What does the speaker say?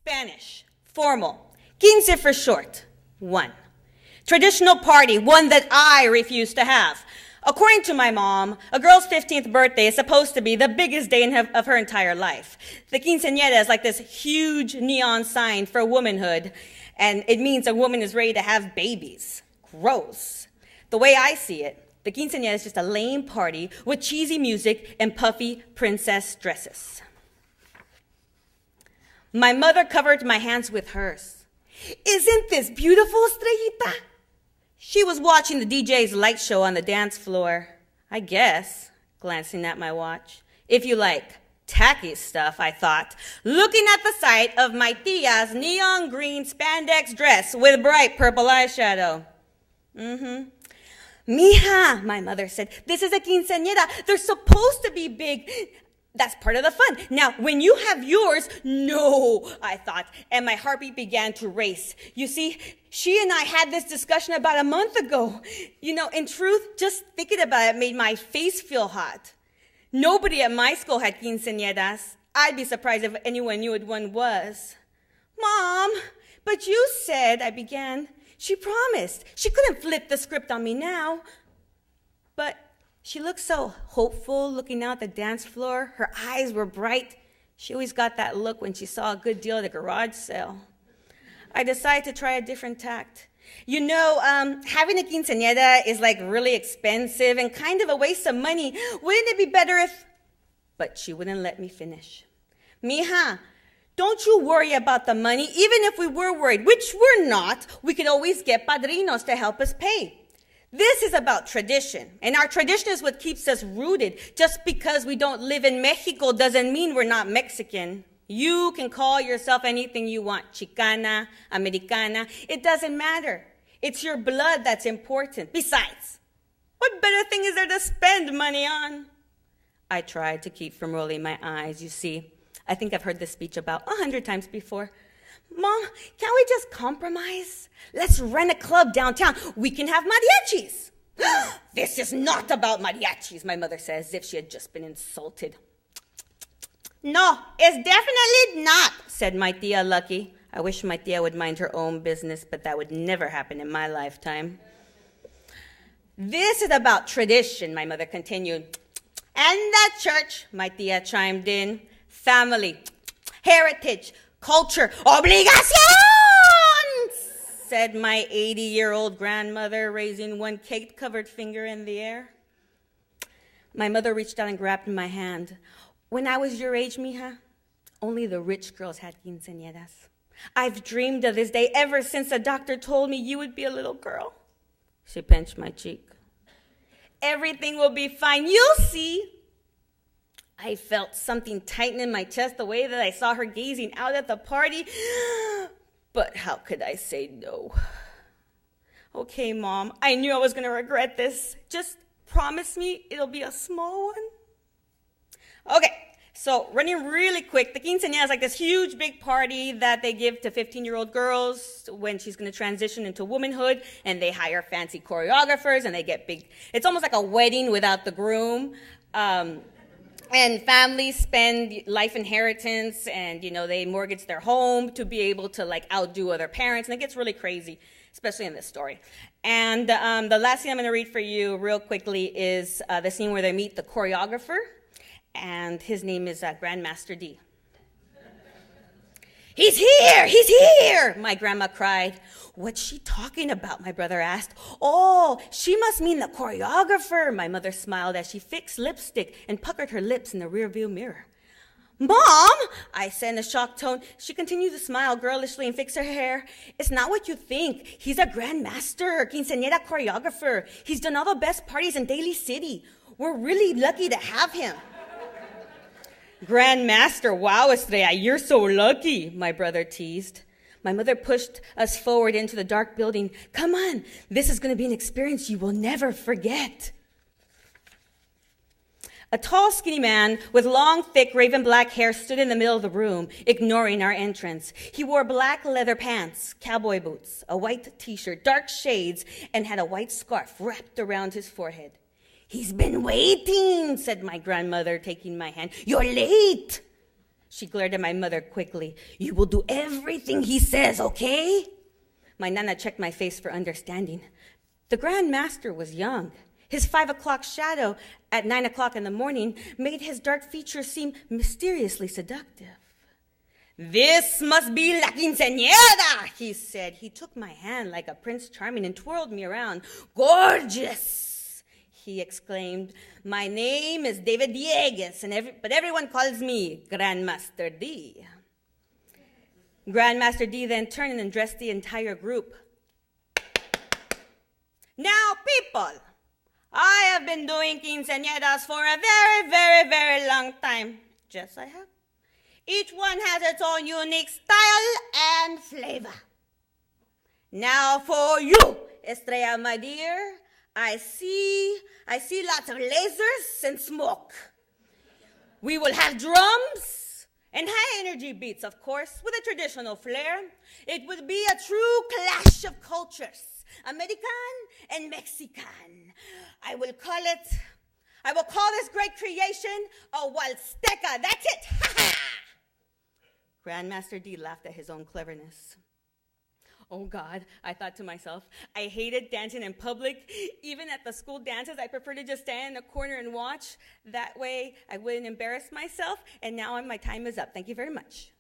Spanish, formal, quince for short, 1. Traditional party, one that I refuse to have. According to my mom, a girl's 15th birthday is supposed to be the biggest day of her entire life. The quinceañera is like this huge neon sign for womanhood, and it means a woman is ready to have babies. Gross. The way I see it, the quinceañera is just a lame party with cheesy music and puffy princess dresses. My mother covered my hands with hers. Isn't this beautiful, Estrellita? She was watching the DJ's light show on the dance floor. I guess, glancing at my watch. If you like tacky stuff, I thought, looking at the sight of my tia's neon green spandex dress with bright purple eyeshadow. Mija, my mother said, this is a quinceañera. They're supposed to be big. That's part of the fun. Now, when you have yours, no, I thought, and my heartbeat began to race. You see, she and I had this discussion about a month ago. You know, in truth, just thinking about it made my face feel hot. Nobody at my school had quinceañeras. I'd be surprised if anyone knew what one was. Mom, but you said, I began. She promised. She couldn't flip the script on me now. But she looked so hopeful looking out the dance floor. Her eyes were bright. She always got that look when she saw a good deal at a garage sale. I decided to try a different tact. You know, having a quinceañera is like really expensive and kind of a waste of money. Wouldn't it be better if... But she wouldn't let me finish. Mija, don't you worry about the money. Even if we were worried, which we're not, we could always get padrinos to help us pay. This is about tradition, and our tradition is what keeps us rooted. Just because we don't live in Mexico doesn't mean we're not Mexican. You can call yourself anything you want, Chicana, Americana. It doesn't matter. It's your blood that's important. Besides, what better thing is there to spend money on? I tried to keep from rolling my eyes. You see, I think I've heard this speech about 100 times before. Mom, can't we just compromise? Let's rent a club downtown. We can have mariachis. This is not about mariachis, my mother said, as if she had just been insulted. No, it's definitely not, said my tia Lucky. I wish my tia would mind her own business, but that would never happen in my lifetime. This is about tradition, my mother continued. And the church, my tia chimed in. Family, heritage, culture, obligación, said my 80-year-old grandmother, raising one cake-covered finger in the air. My mother reached out and grabbed my hand. When I was your age, mija, only the rich girls had quinceañeras. I've dreamed of this day ever since the doctor told me you would be a little girl. She pinched my cheek. Everything will be fine. You'll see. I felt something tighten in my chest the way that I saw her gazing out at the party. But how could I say no? Okay, Mom, I knew I was going to regret this. Just promise me it'll be a small one. Okay, so running really quick, the quinceañera is like this huge big party that they give to 15-year-old girls when she's going to transition into womanhood, and they hire fancy choreographers, and they get big. It's almost like a wedding without the groom. And families spend life inheritance, and, you know, they mortgage their home to be able to, like, outdo other parents, and it gets really crazy, especially in this story. And the last thing I'm going to read for you real quickly is the scene where they meet the choreographer, and his name is Grandmaster D. He's here! He's here! My grandma cried. What's she talking about? My brother asked. Oh, she must mean the choreographer. My mother smiled as she fixed lipstick and puckered her lips in the rearview mirror. Mom, I said in a shocked tone. She continued to smile girlishly and fix her hair. It's not what you think. He's a grandmaster, quinceañera choreographer. He's done all the best parties in Daly City. We're really lucky to have him. Grandmaster, wow, Estrella, you're so lucky, my brother teased. My mother pushed us forward into the dark building. Come on, this is going to be an experience you will never forget. A tall, skinny man with long, thick, raven black hair stood in the middle of the room, ignoring our entrance. He wore black leather pants, cowboy boots, a white t-shirt, dark shades, and had a white scarf wrapped around his forehead. He's been waiting, said my grandmother, taking my hand. You're late. She glared at my mother quickly. You will do everything he says, okay? My Nana checked my face for understanding. The Grand Master was young. His 5 o'clock shadow at 9 o'clock in the morning made his dark features seem mysteriously seductive. This must be La Quinceañera, he said. He took my hand like a Prince Charming and twirled me around. Gorgeous, he exclaimed. My name is David Diegues, but everyone calls me Grandmaster D. Grandmaster D then turned and addressed the entire group. Now, people, I have been doing quinceañeras for a very, very, very long time. Yes, I have. Each one has its own unique style and flavor. Now for you, Estrella, my dear, I see lots of lasers and smoke. We will have drums and high-energy beats, of course, with a traditional flair. It would be a true clash of cultures, American and Mexican. I will call this great creation a Huasteca. That's it. Ha ha! Grandmaster D laughed at his own cleverness. Oh God, I thought to myself, I hated dancing in public. Even at the school dances, I prefer to just stand in the corner and watch. That way, I wouldn't embarrass myself. And now my time is up. Thank you very much.